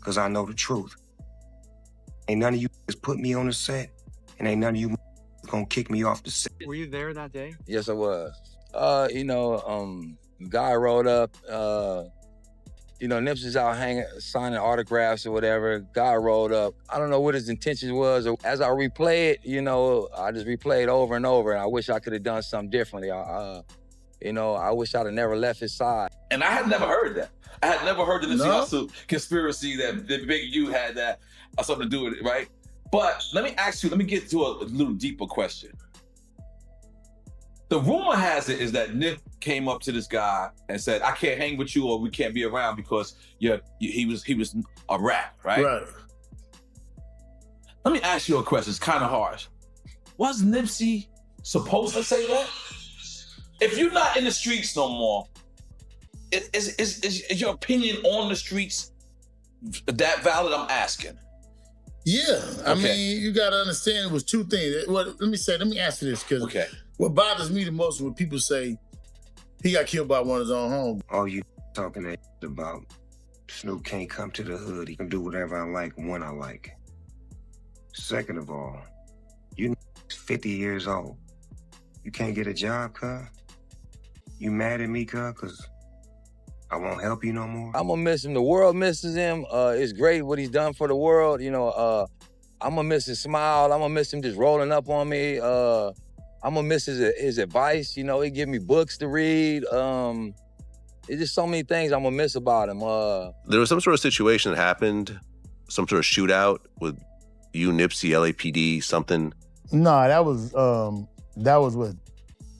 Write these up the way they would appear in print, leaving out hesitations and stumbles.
because I know the truth. Ain't none of you just put me on the set, and ain't none of you gonna kick me off the set. Were you there that day? Yes, I was. Guy rolled up, Nipsey's out hanging, signing autographs or whatever. Guy rolled up. I don't know what his intentions was. As I replay it, I just replay it over and over, and I wish I could have done something differently. I wish I'd have never left his side. And I had never heard that. I had never heard the Nipsey Hussle conspiracy that the Big U had that something to do with it, right? But let me get to a little deeper question. The rumor has it is that Nip came up to this guy and said, "I can't hang with you, or we can't be around because he was a rat," right? Right. Let me ask you a question. It's kind of harsh. Was Nipsey supposed to say that? If you're not in the streets no more, is your opinion on the streets that valid? I'm asking. Yeah, I Okay. mean, you got to understand it was two things. Well, let me answer this, because what bothers me the most is when people say he got killed by one of his own home. All you talking about Snoop can't come to the hood. He can do whatever I like when I like. Second of all, you 50 years old. You can't get a job, cuz? You mad at me, cuz? Because I won't help you no more? I'm gonna miss him. The world misses him. It's great what he's done for the world. I'm gonna miss his smile. I'm gonna miss him just rolling up on me. I'm gonna miss his advice. He give me books to read. It's just so many things I'm gonna miss about him. There was some sort of situation that happened, some sort of shootout with you, Nipsey, LAPD, something. No, that was what,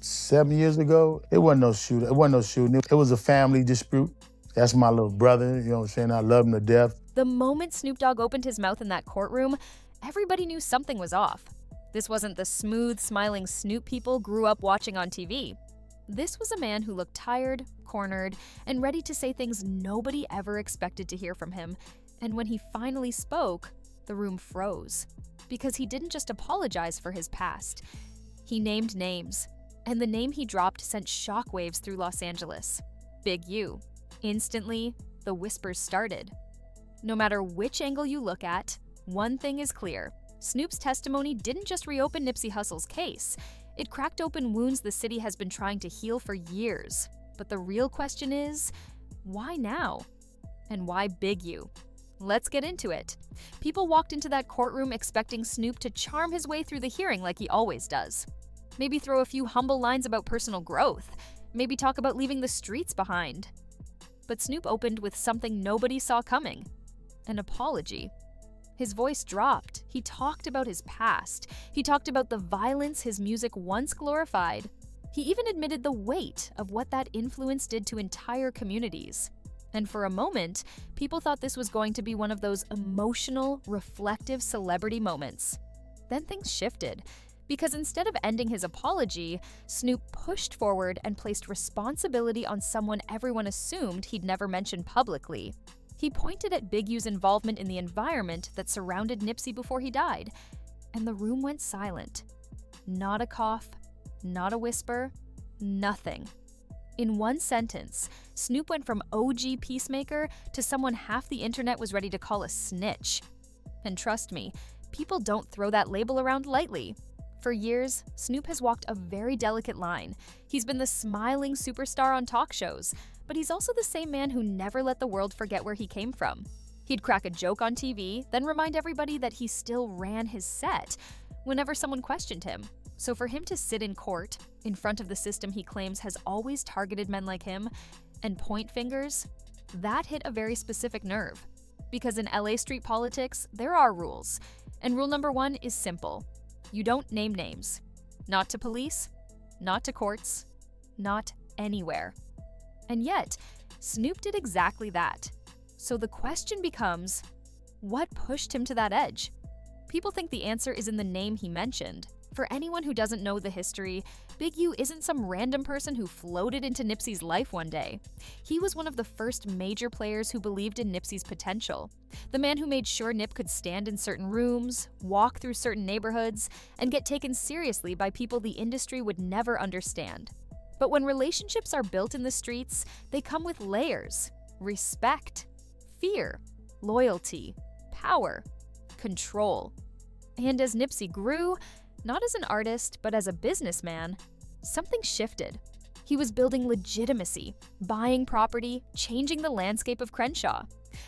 7 years ago? It wasn't no shooting. It was a family dispute. That's my little brother, you know what I'm saying? I love him to death. The moment Snoop Dogg opened his mouth in that courtroom, everybody knew something was off. This wasn't the smooth, smiling Snoop people grew up watching on TV. This was a man who looked tired, cornered, and ready to say things nobody ever expected to hear from him. And when he finally spoke, the room froze. Because he didn't just apologize for his past. He named names. And the name he dropped sent shockwaves through Los Angeles. Big U. Instantly, the whispers started. No matter which angle you look at, one thing is clear. Snoop's testimony didn't just reopen Nipsey Hussle's case. It cracked open wounds the city has been trying to heal for years. But the real question is, why now? And why Big U? Let's get into it. People walked into that courtroom expecting Snoop to charm his way through the hearing like he always does. Maybe throw a few humble lines about personal growth. Maybe talk about leaving the streets behind. But Snoop opened with something nobody saw coming. An apology. His voice dropped. He talked about his past. He talked about the violence his music once glorified. He even admitted the weight of what that influence did to entire communities. And for a moment, people thought this was going to be one of those emotional, reflective celebrity moments. Then things shifted. Because instead of ending his apology, Snoop pushed forward and placed responsibility on someone everyone assumed he'd never mentioned publicly. He pointed at Big U's involvement in the environment that surrounded Nipsey before he died, and the room went silent. Not a cough, not a whisper, nothing. In one sentence, Snoop went from OG peacemaker to someone half the internet was ready to call a snitch. And trust me, people don't throw that label around lightly. For years, Snoop has walked a very delicate line. He's been the smiling superstar on talk shows, but he's also the same man who never let the world forget where he came from. He'd crack a joke on TV, then remind everybody that he still ran his set whenever someone questioned him. So for him to sit in court, in front of the system he claims has always targeted men like him, and point fingers, that hit a very specific nerve. Because in LA street politics, there are rules. And rule number 1 is simple. You don't name names. Not to police, not to courts, not anywhere. And yet, Snoop did exactly that. So the question becomes, what pushed him to that edge? People think the answer is in the name he mentioned. For anyone who doesn't know the history, Big U isn't some random person who floated into Nipsey's life one day. He was one of the first major players who believed in Nipsey's potential. The man who made sure Nip could stand in certain rooms, walk through certain neighborhoods, and get taken seriously by people the industry would never understand. But when relationships are built in the streets, they come with layers, respect, fear, loyalty, power, control. And as Nipsey grew, not as an artist, but as a businessman, something shifted. He was building legitimacy, buying property, changing the landscape of Crenshaw.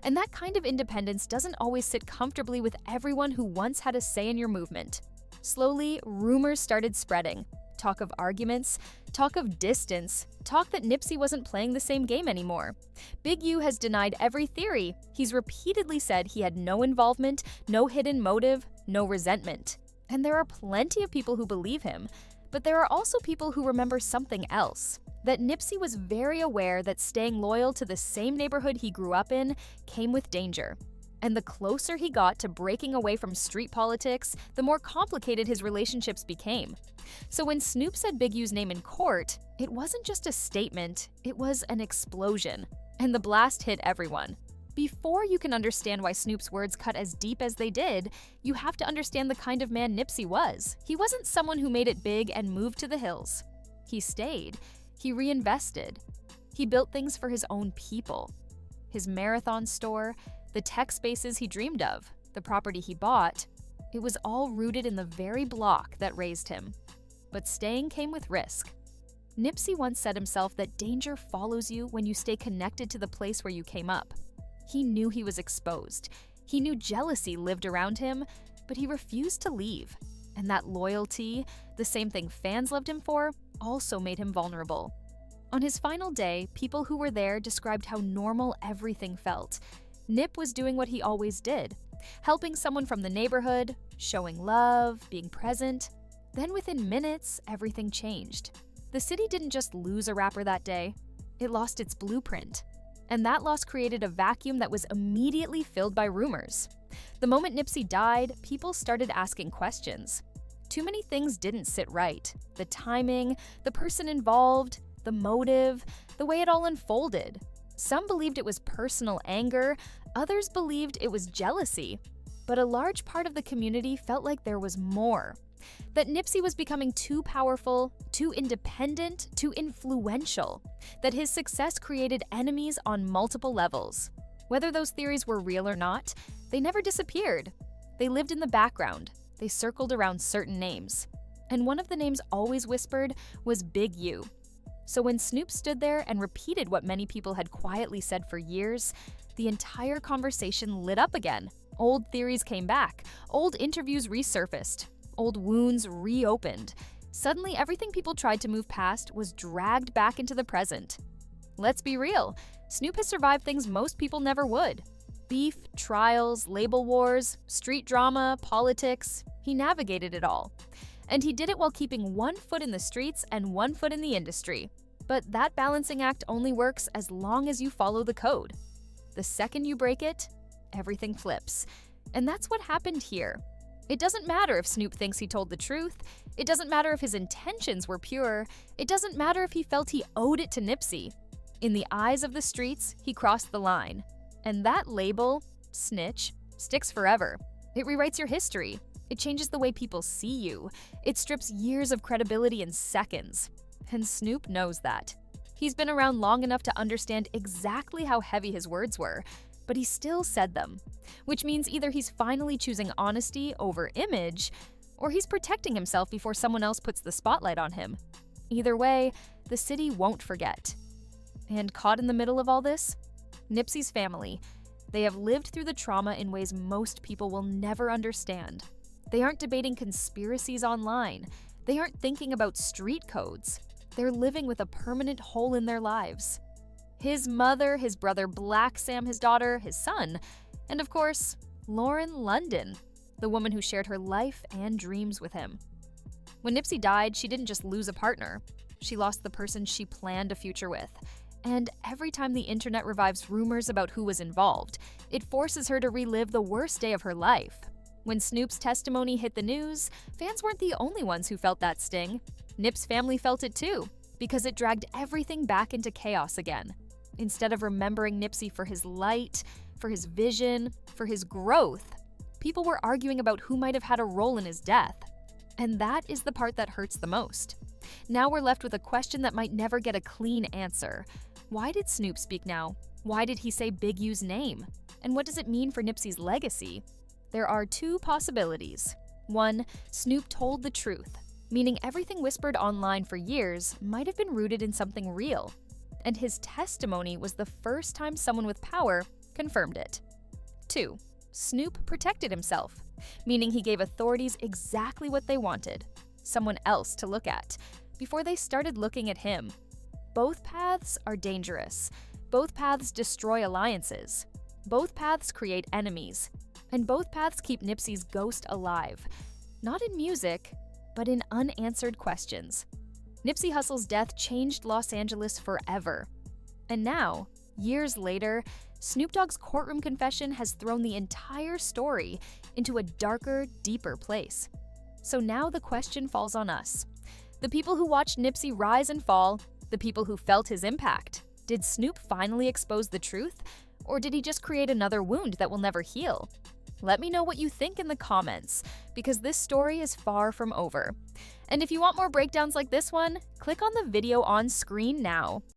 And that kind of independence doesn't always sit comfortably with everyone who once had a say in your movement. Slowly, rumors started spreading. Talk of arguments, talk of distance, talk that Nipsey wasn't playing the same game anymore. Big U has denied every theory. He's repeatedly said he had no involvement, no hidden motive, no resentment. And there are plenty of people who believe him, but there are also people who remember something else. That Nipsey was very aware that staying loyal to the same neighborhood he grew up in came with danger. And the closer he got to breaking away from street politics, the more complicated his relationships became. So when Snoop said Big U's name in court, it wasn't just a statement, it was an explosion. And the blast hit everyone. Before you can understand why Snoop's words cut as deep as they did, you have to understand the kind of man Nipsey was. He wasn't someone who made it big and moved to the hills. He stayed. He reinvested. He built things for his own people. His marathon store, the tech spaces he dreamed of, the property he bought, it was all rooted in the very block that raised him. But staying came with risk. Nipsey once said himself that danger follows you when you stay connected to the place where you came up. He knew he was exposed. He knew jealousy lived around him, but he refused to leave. And that loyalty, the same thing fans loved him for, also made him vulnerable. On his final day, people who were there described how normal everything felt. Nip was doing what he always did, helping someone from the neighborhood, showing love, being present. Then within minutes, everything changed. The city didn't just lose a rapper that day, it lost its blueprint. And that loss created a vacuum that was immediately filled by rumors. The moment Nipsey died, people started asking questions. Too many things didn't sit right. The timing, the person involved, the motive, the way it all unfolded. Some believed it was personal anger, others believed it was jealousy. But a large part of the community felt like there was more. That Nipsey was becoming too powerful, too independent, too influential. That his success created enemies on multiple levels. Whether those theories were real or not, they never disappeared. They lived in the background. They circled around certain names. And one of the names always whispered was Big U. So when Snoop stood there and repeated what many people had quietly said for years, the entire conversation lit up again. Old theories came back. Old interviews resurfaced. Old wounds reopened. Suddenly, everything people tried to move past was dragged back into the present. Let's be real, Snoop has survived things most people never would. Beef, trials, label wars, street drama, politics. He navigated it all. And he did it while keeping one foot in the streets and one foot in the industry. But that balancing act only works as long as you follow the code. The second you break it, everything flips. And that's what happened here. It doesn't matter if Snoop thinks he told the truth. It doesn't matter if his intentions were pure. It doesn't matter if he felt he owed it to Nipsey. In the eyes of the streets, he crossed the line. And that label, snitch, sticks forever. It rewrites your history. It changes the way people see you. It strips years of credibility in seconds. And Snoop knows that. He's been around long enough to understand exactly how heavy his words were, but he still said them. Which means either he's finally choosing honesty over image, or he's protecting himself before someone else puts the spotlight on him. Either way, the city won't forget. And caught in the middle of all this? Nipsey's family. They have lived through the trauma in ways most people will never understand. They aren't debating conspiracies online. They aren't thinking about street codes. They're living with a permanent hole in their lives. His mother, his brother Black Sam, his daughter, his son, and of course, Lauren London, the woman who shared her life and dreams with him. When Nipsey died, she didn't just lose a partner. She lost the person she planned a future with. And every time the internet revives rumors about who was involved, it forces her to relive the worst day of her life. When Snoop's testimony hit the news, fans weren't the only ones who felt that sting. Nip's family felt it too, because it dragged everything back into chaos again. Instead of remembering Nipsey for his light, for his vision, for his growth, people were arguing about who might have had a role in his death. And that is the part that hurts the most. Now we're left with a question that might never get a clean answer. Why did Snoop speak now? Why did he say Big U's name? And what does it mean for Nipsey's legacy? There are two possibilities. One, Snoop told the truth, meaning everything whispered online for years might have been rooted in something real. And his testimony was the first time someone with power confirmed it. 2. Snoop protected himself, meaning he gave authorities exactly what they wanted, someone else to look at, before they started looking at him. Both paths are dangerous. Both paths destroy alliances. Both paths create enemies. And both paths keep Nipsey's ghost alive. Not in music, but in unanswered questions. Nipsey Hussle's death changed Los Angeles forever. And now, years later, Snoop Dogg's courtroom confession has thrown the entire story into a darker, deeper place. So now the question falls on us. The people who watched Nipsey rise and fall, the people who felt his impact. Did Snoop finally expose the truth? Or did he just create another wound that will never heal? Let me know what you think in the comments, because this story is far from over. And if you want more breakdowns like this one, click on the video on screen now.